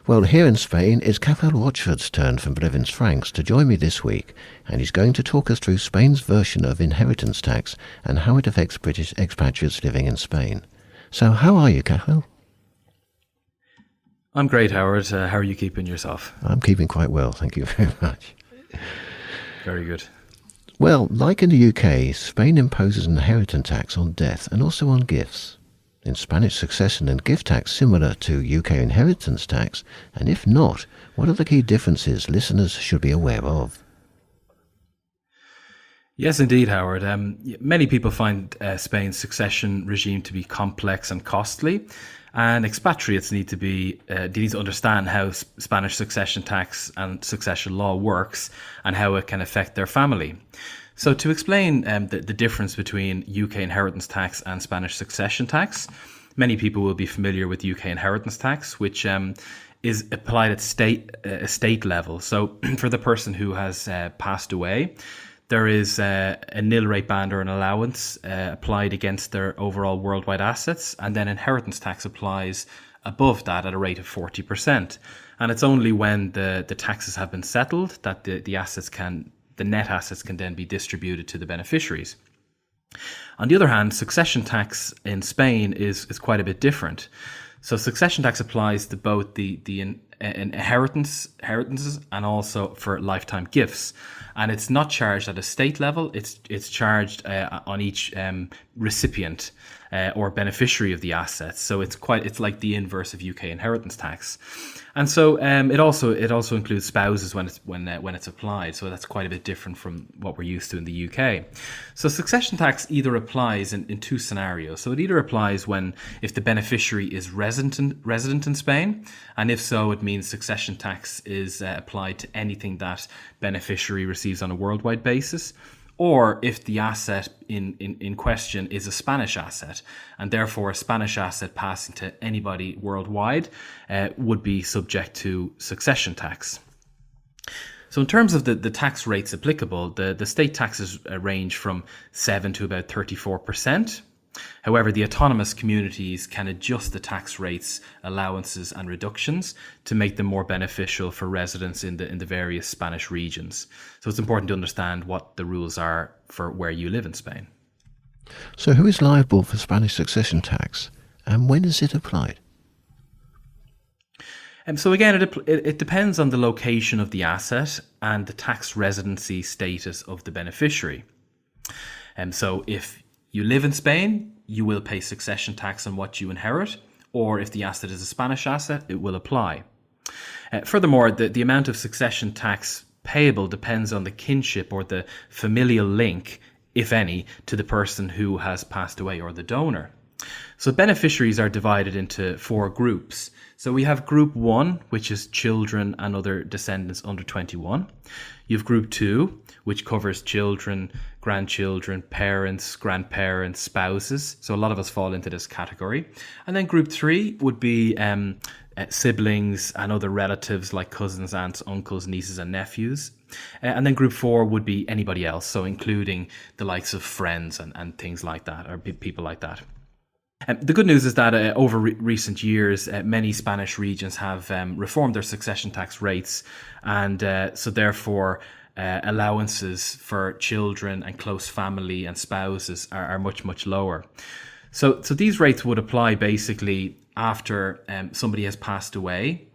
Well, here in Spain, it's Cathal Rochford's turn from Blevins Franks to join me this week, and he's going to talk us through Spain's version of inheritance tax and how it affects British expatriates living in Spain. So how are you, Cathal? I'm great, Howard. How are you keeping yourself? I'm keeping quite well, thank you very much. Very good. Well, like in the UK, Spain imposes an inheritance tax on death and also on gifts. In Spanish, succession and gift tax similar to UK inheritance tax, and if not, what are the key differences listeners should be aware of? Yes, indeed, Howard. Many people find Spain's succession regime to be complex and costly, and expatriates need to understand how Spanish succession tax and succession law works and how it can affect their family. So to explain the difference between UK inheritance tax and Spanish succession tax, many people will be familiar with UK inheritance tax, which is applied at state level. So for the person who has passed away, there is a nil rate band or an allowance applied against their overall worldwide assets, and then inheritance tax applies above that at a rate of 40%. And it's only when the taxes have been settled that the net assets can then be distributed to the beneficiaries. On the other hand, succession tax in Spain is quite a bit different. So succession tax applies to both the inheritances and also for lifetime gifts, and it's not charged at a state level. It's charged on each recipient or beneficiary of the assets. So it's like the inverse of UK inheritance tax, and so it also includes spouses when it's applied. So that's quite a bit different from what we're used to in the UK. So succession tax either applies in two scenarios. So it either applies if the beneficiary is resident in Spain, and if so, it means succession tax is applied to anything that beneficiary receives on a worldwide basis, or if the asset in question is a Spanish asset, and therefore a Spanish asset passing to anybody worldwide would be subject to succession tax. So in terms of the tax rates applicable, the state taxes range from 7 to about 34%. However, the autonomous communities can adjust the tax rates, allowances and reductions to make them more beneficial for residents in the various Spanish regions. So it's important to understand what the rules are for where you live in Spain. So who is liable for Spanish succession tax, and when is it applied? So again, it depends on the location of the asset and the tax residency status of the beneficiary. So if you live in Spain, you will pay succession tax on what you inherit, or if the asset is a Spanish asset, it will apply. Furthermore, the amount of succession tax payable depends on the kinship or the familial link, if any, to the person who has passed away or the donor. So beneficiaries are divided into 4 groups. So we have group 1, which is children and other descendants under 21. You have group 2, which covers children, grandchildren, parents, grandparents, spouses. So a lot of us fall into this category. And then group 3 would be siblings and other relatives like cousins, aunts, uncles, nieces and nephews. And then group 4 would be anybody else, so including the likes of friends and things like that, or people like that. The good news is that over recent years, many Spanish regions have reformed their succession tax rates, and so therefore allowances for children and close family and spouses are much, much lower. So these rates would apply basically after somebody has passed away.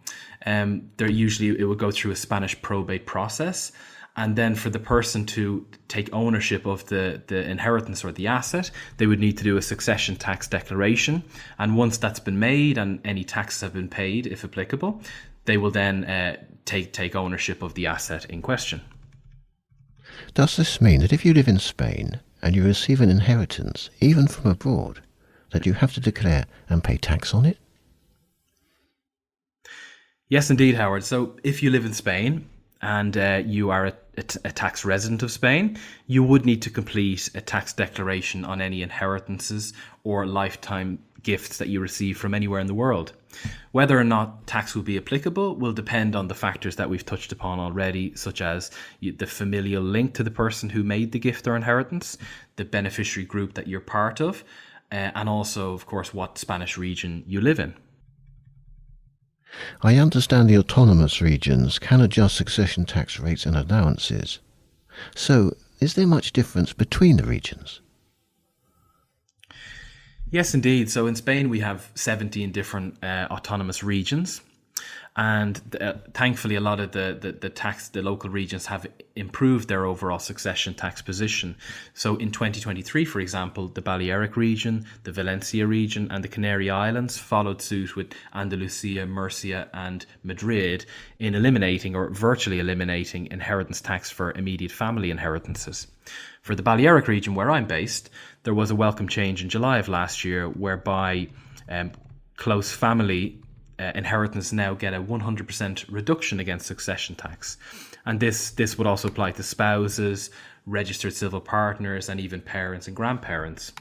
It would go through a Spanish probate process. And then for the person to take ownership of the inheritance or the asset, they would need to do a succession tax declaration. And once that's been made and any taxes have been paid, if applicable, they will then take ownership of the asset in question. Does this mean that if you live in Spain and you receive an inheritance, even from abroad, that you have to declare and pay tax on it? Yes, indeed, Howard. So if you live in Spain and you are a tax resident of Spain, you would need to complete a tax declaration on any inheritances or lifetime gifts that you receive from anywhere in the world. Whether or not tax will be applicable will depend on the factors that we've touched upon already, such as the familial link to the person who made the gift or inheritance, the beneficiary group that you're part of, and also, of course, what Spanish region you live in. I understand the autonomous regions can adjust succession tax rates and allowances. So, is there much difference between the regions? Yes, indeed. So in Spain, we have 17 different autonomous regions. And thankfully, a lot of the local regions have improved their overall succession tax position. So in 2023, for example, the Balearic region, the Valencia region, and the Canary Islands followed suit with Andalusia, Murcia, and Madrid in eliminating or virtually eliminating inheritance tax for immediate family inheritances. For the Balearic region, where I'm based, there was a welcome change in July of last year, whereby close family inheritance now get a 100% reduction against succession tax. And this would also apply to spouses, registered civil partners, and even parents and grandparents.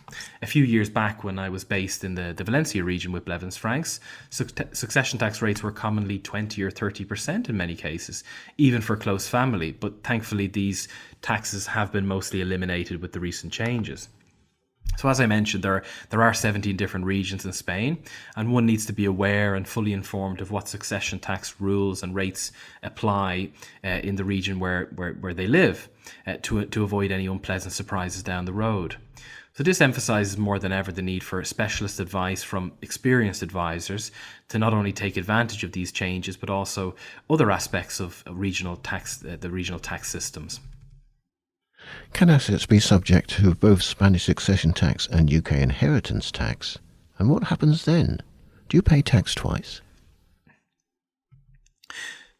A few years back, when I was based in the Valencia region with Blevins francs, succession tax rates were commonly 20 or 30% in many cases, even for close family. But thankfully, these taxes have been mostly eliminated with the recent changes. So as I mentioned, there are 17 different regions in Spain, and one needs to be aware and fully informed of what succession tax rules and rates apply in the region where they live to avoid any unpleasant surprises down the road. So this emphasises more than ever the need for specialist advice from experienced advisors to not only take advantage of these changes, but also other aspects of the regional tax systems. Can assets be subject to both Spanish succession tax and UK inheritance tax? And what happens then? Do you pay tax twice?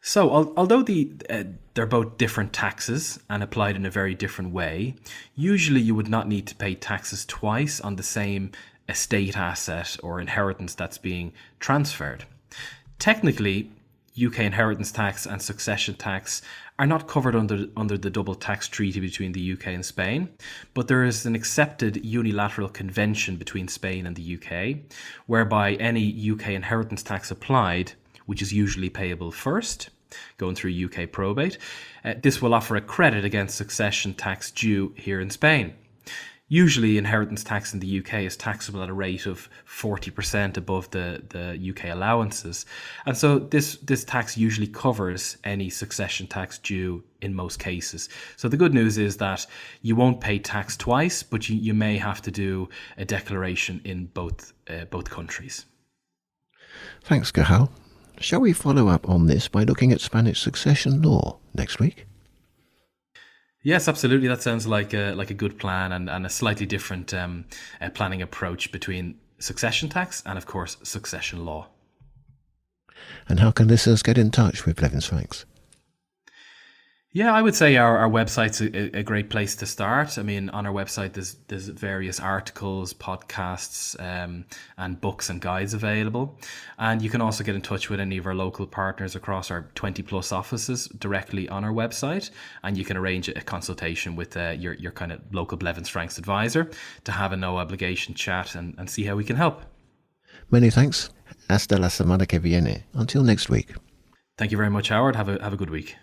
So, although they're both different taxes and applied in a very different way, usually you would not need to pay taxes twice on the same estate asset or inheritance that's being transferred. Technically, UK inheritance tax and succession tax are not covered under the double tax treaty between the UK and Spain, but there is an accepted unilateral convention between Spain and the UK, whereby any UK inheritance tax applied, which is usually payable first, going through UK probate, this will offer a credit against succession tax due here in Spain. Usually, inheritance tax in the UK is taxable at a rate of 40% above the UK allowances. And so this tax usually covers any succession tax due in most cases. So the good news is that you won't pay tax twice, but you may have to do a declaration in both countries. Thanks, Cathal. Shall we follow up on this by looking at Spanish succession law next week? Yes, absolutely. That sounds like a good plan and a slightly different planning approach between succession tax and, of course, succession law. And how can listeners get in touch with Blevins francs? Yeah, I would say our website's a great place to start. I mean, on our website, there's various articles, podcasts, and books and guides available. And you can also get in touch with any of our local partners across our 20 plus offices directly on our website. And you can arrange a consultation with your kind of local Blevins francs advisor to have a no obligation chat and see how we can help. Many thanks. Hasta la semana que viene. Until next week. Thank you very much, Howard. Have a good week.